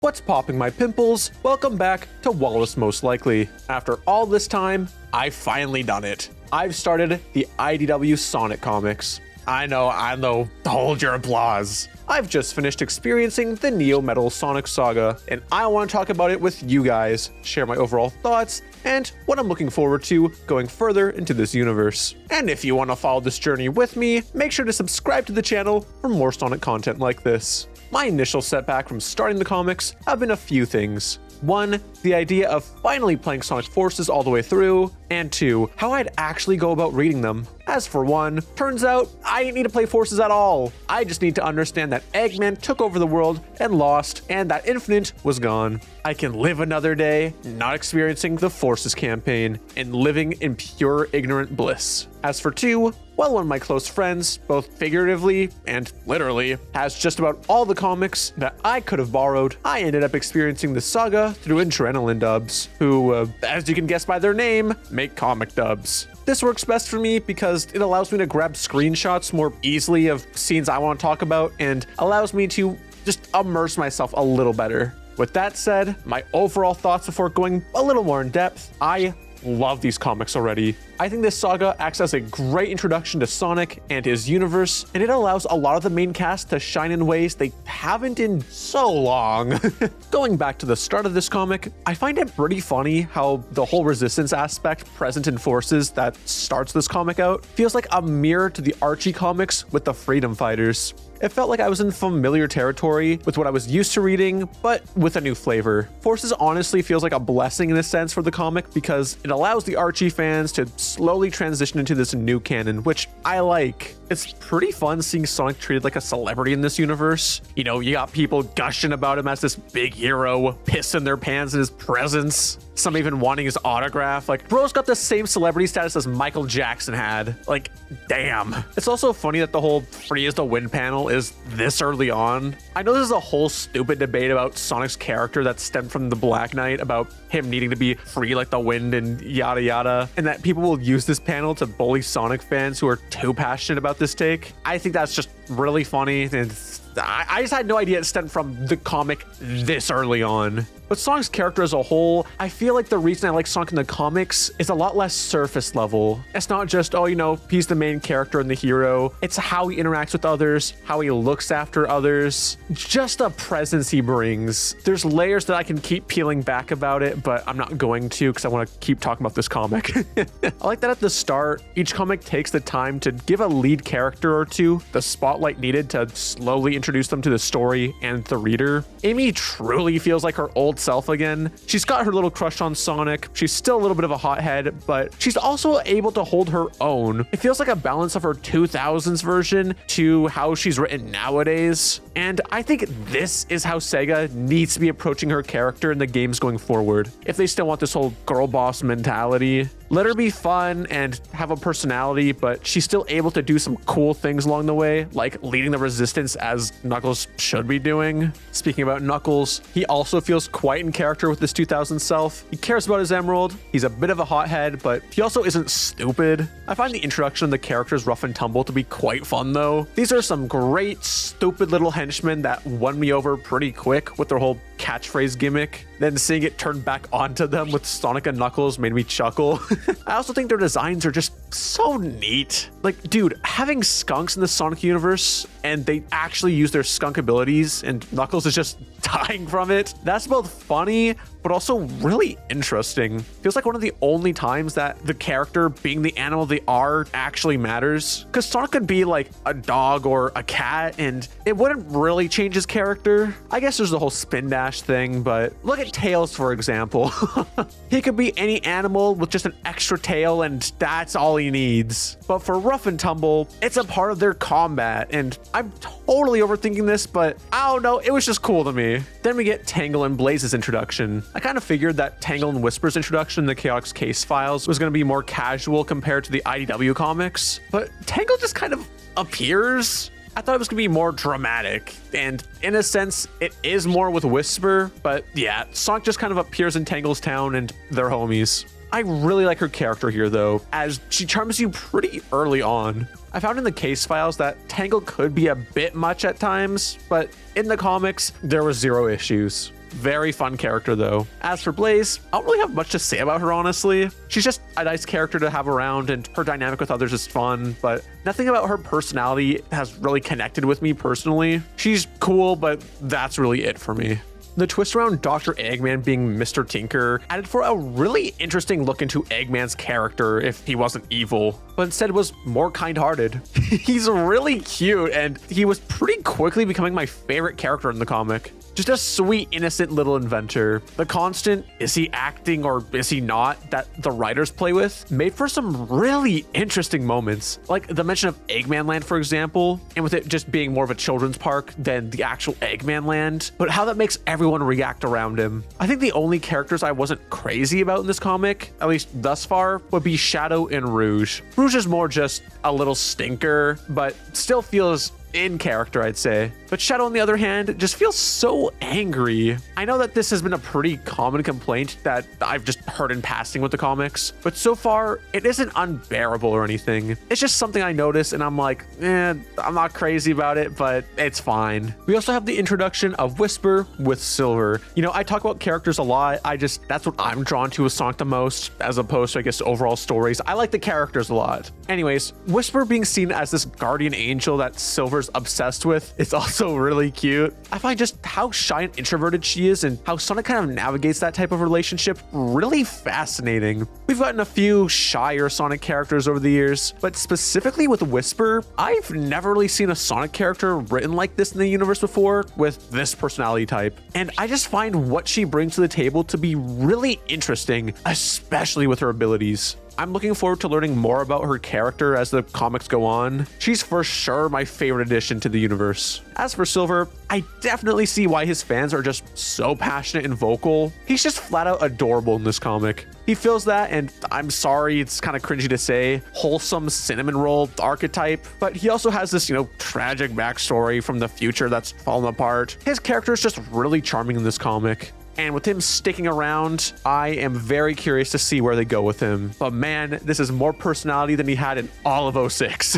What's popping my pimples? Welcome back to Wallace Most Likely. After all this time, I've finally done it. I've started the IDW Sonic comics. I know, hold your applause. I've just finished experiencing the Neo Metal Sonic saga, and I want to talk about it with you guys, share my overall thoughts, and what I'm looking forward to going further into this universe. And if you want to follow this journey with me, make sure to subscribe to the channel for more Sonic content like this. My initial setback from starting the comics have been a few things. 1, the idea of finally playing Sonic Forces all the way through, and 2, how I'd actually go about reading them. As for 1, turns out I didn't need to play Forces at all. I just need to understand that Eggman took over the world and lost, and that Infinite was gone. I can live another day not experiencing the Forces campaign and living in pure ignorant bliss. As for 2, well, one of my close friends, both figuratively and literally, has just about all the comics that I could have borrowed. I ended up experiencing the saga through adrenaline dubs, who, as you can guess by their name, make comic dubs. This works best for me because it allows me to grab screenshots more easily of scenes I want to talk about and allows me to just immerse myself a little better. With that said, my overall thoughts before going a little more in depth, I love these comics already. I think this saga acts as a great introduction to Sonic and his universe, and it allows a lot of the main cast to shine in ways they haven't in so long. Going back to the start of this comic, I find it pretty funny how the whole resistance aspect present in Forces that starts this comic out feels like a mirror to the Archie comics with the Freedom Fighters. It felt like I was in familiar territory with what I was used to reading, but with a new flavor. Forces honestly feels like a blessing in a sense for the comic because it allows the Archie fans to slowly transition into this new canon, which I like. It's pretty fun seeing Sonic treated like a celebrity in this universe. You know, you got people gushing about him as this big hero, pissing their pants in his presence. Some even wanting his autograph. Like, bro's got the same celebrity status as Michael Jackson had. Like, damn. It's also funny that the whole free as the wind panel is this early on. I know this is a whole stupid debate about Sonic's character that stemmed from the Black Knight about him needing to be free like the wind and yada yada, and that people will use this panel to bully Sonic fans who are too passionate about this take. I think that's just really funny, and I just had no idea it stemmed from the comic this early on. But Sonic's character as a whole, I feel like the reason I like Sonic in the comics is a lot less surface level. It's not just, oh, you know, he's the main character and the hero. It's how he interacts with others, how he looks after others, just the presence he brings. There's layers that I can keep peeling back about it, but I'm not going to because I want to keep talking about this comic. I like that at the start, each comic takes the time to give a lead character or two the spotlight needed to slowly introduce them to the story and the reader. Amy truly feels like her old self again. She's got her little crush on Sonic. She's still a little bit of a hothead, but she's also able to hold her own. It feels like a balance of her 2000s version to how she's written nowadays. And I think this is how Sega needs to be approaching her character in the games going forward. If they still want this whole girl boss mentality, let her be fun and have a personality, but she's still able to do some cool things along the way, like leading the resistance as Knuckles should be doing. Speaking about Knuckles, he also feels quite in character with this 2000 self. He cares about his emerald. He's a bit of a hothead, but he also isn't stupid. I find the introduction of the characters Rough and Tumble to be quite fun though. These are some great stupid little henchmen that won me over pretty quick with their whole catchphrase gimmick. Then seeing it turn back onto them with Sonic and Knuckles made me chuckle. I also think their designs are just so neat. Like, dude, having skunks in the Sonic universe and they actually use their skunk abilities and Knuckles is just dying from it, that's both funny but also really interesting. Feels like one of the only times that the character being the animal they are actually matters. Because Sonic could be like a dog or a cat and it wouldn't really change his character. I guess there's the whole spin dash thing, but look at Tails, for example. He could be any animal with just an extra tail and that's all he needs. But for Rough and Tumble, it's a part of their combat, and I'm totally overthinking this, but I don't know, it was just cool to me. Then we get Tangle and Blaze's introduction. I kind of figured that Tangle and Whisper's introduction in the Chaotix Case files was going to be more casual compared to the IDW comics, but Tangle just kind of appears. I thought it was going to be more dramatic, and in a sense, it is more with Whisper, but yeah, Sonic just kind of appears in Tangle's town and they're homies. I really like her character here though, as she charms you pretty early on. I found in the case files that Tangle could be a bit much at times, but in the comics, there was zero issues. Very fun character though. As for Blaze, I don't really have much to say about her, honestly. She's just a nice character to have around, and her dynamic with others is fun, but nothing about her personality has really connected with me personally. She's cool, but that's really it for me. The twist around Dr. Eggman being Mr. Tinker added for a really interesting look into Eggman's character if he wasn't evil, but instead was more kind-hearted. He's really cute, and he was pretty quickly becoming my favorite character in the comic. Just a sweet, innocent little inventor. The constant, is he acting or is he not, that the writers play with made for some really interesting moments. Like the mention of Eggman Land, for example, and with it just being more of a children's park than the actual Eggman Land, but how that makes everyone react around him. I think the only characters I wasn't crazy about in this comic, at least thus far, would be Shadow and Rouge. Rouge is more just a little stinker, but still feels in character, I'd say. But Shadow, on the other hand, just feels so angry. I know that this has been a pretty common complaint that I've just heard in passing with the comics, but so far, it isn't unbearable or anything. It's just something I notice and I'm like, I'm not crazy about it, but it's fine. We also have the introduction of Whisper with Silver. You know, I talk about characters a lot. That's what I'm drawn to with Sonic the most, as opposed to, I guess, overall stories. I like the characters a lot. Anyways, Whisper being seen as this guardian angel that Silver's obsessed with is also really cute. I find just how shy and introverted she is and how Sonic kind of navigates that type of relationship really fascinating. We've gotten a few shyer Sonic characters over the years, but specifically with Whisper, I've never really seen a Sonic character written like this in the universe before with this personality type. And I just find what she brings to the table to be really interesting, especially with her abilities. I'm looking forward to learning more about her character as the comics go on. She's for sure my favorite addition to the universe. As for Silver, I definitely see why his fans are just so passionate and vocal. He's just flat out adorable in this comic. He feels that, and I'm sorry, it's kind of cringy to say, wholesome cinnamon roll archetype, but he also has this, tragic backstory from the future that's fallen apart. His character is just really charming in this comic. And with him sticking around, I am very curious to see where they go with him. But man, this is more personality than he had in all of 06.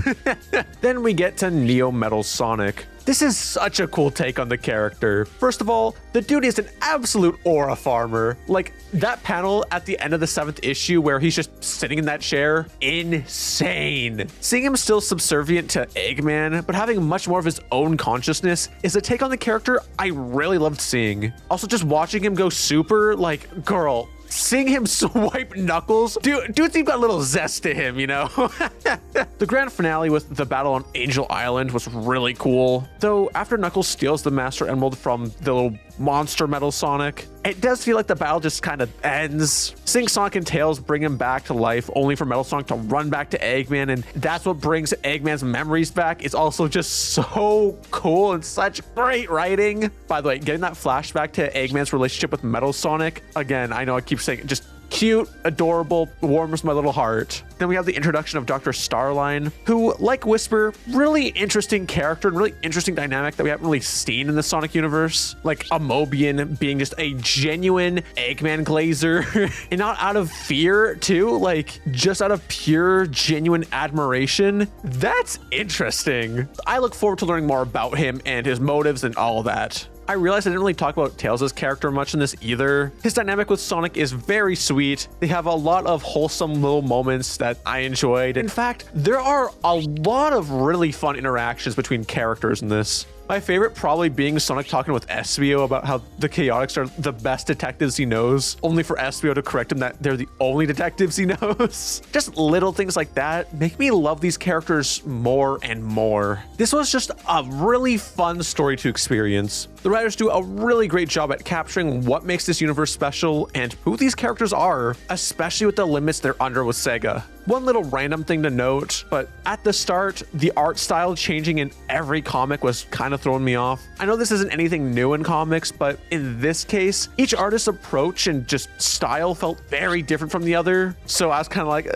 Then we get to Neo Metal Sonic. This is such a cool take on the character. First of all, the dude is an absolute aura farmer. Like, that panel at the end of the 7th issue where he's just sitting in that chair, insane. Seeing him still subservient to Eggman, but having much more of his own consciousness is a take on the character I really loved seeing. Also, just watching him go super, like, girl, seeing him swipe Knuckles, dude's got a little zest to him, The grand finale with the battle on Angel Island was really cool. Though after Knuckles steals the Master Emerald from the little monster Metal Sonic, it does feel like the battle just kind of ends. Seeing Sonic and Tails bring him back to life only for Metal Sonic to run back to Eggman, and that's what brings Eggman's memories back, is also just so cool and such great writing. By the way, getting that flashback to Eggman's relationship with Metal Sonic, again, I know I keep saying it, just cute, adorable, warms my little heart. Then we have the introduction of Dr. Starline, who, like Whisper, really interesting character and really interesting dynamic that we haven't really seen in the Sonic universe. Like Amobian being just a genuine Eggman glazer, and not out of fear too, like just out of pure, genuine admiration. That's interesting. I look forward to learning more about him and his motives and all of that. I realized I didn't really talk about Tails' character much in this either. His dynamic with Sonic is very sweet. They have a lot of wholesome little moments that I enjoyed. In fact, there are a lot of really fun interactions between characters in this. My favorite probably being Sonic talking with Espio about how the Chaotix are the best detectives he knows, only for Espio to correct him that they're the only detectives he knows. Just little things like that make me love these characters more and more. This was just a really fun story to experience. The writers do a really great job at capturing what makes this universe special and who these characters are, especially with the limits they're under with Sega. One little random thing to note, but at the start, the art style changing in every comic was kind of throwing me off. I know this isn't anything new in comics, but in this case, each artist's approach and just style felt very different from the other. So I was kind of like,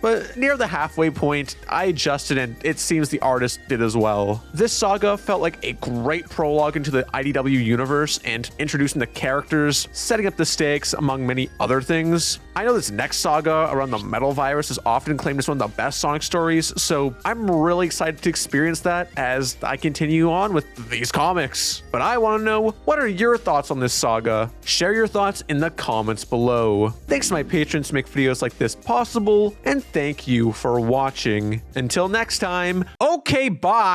but near the halfway point, I adjusted and it seems the artist did as well. This saga felt like a great prologue into the IDW universe and introducing the characters, setting up the stakes, among many other things. I know this next saga around the metal virus is often claimed as one of the best Sonic stories, so I'm really excited to experience that as I continue on with these comics. But I want to know, what are your thoughts on this saga? Share your thoughts in the comments below. Thanks to my patrons to make videos like this possible, and thank you for watching. Until next time, okay, bye!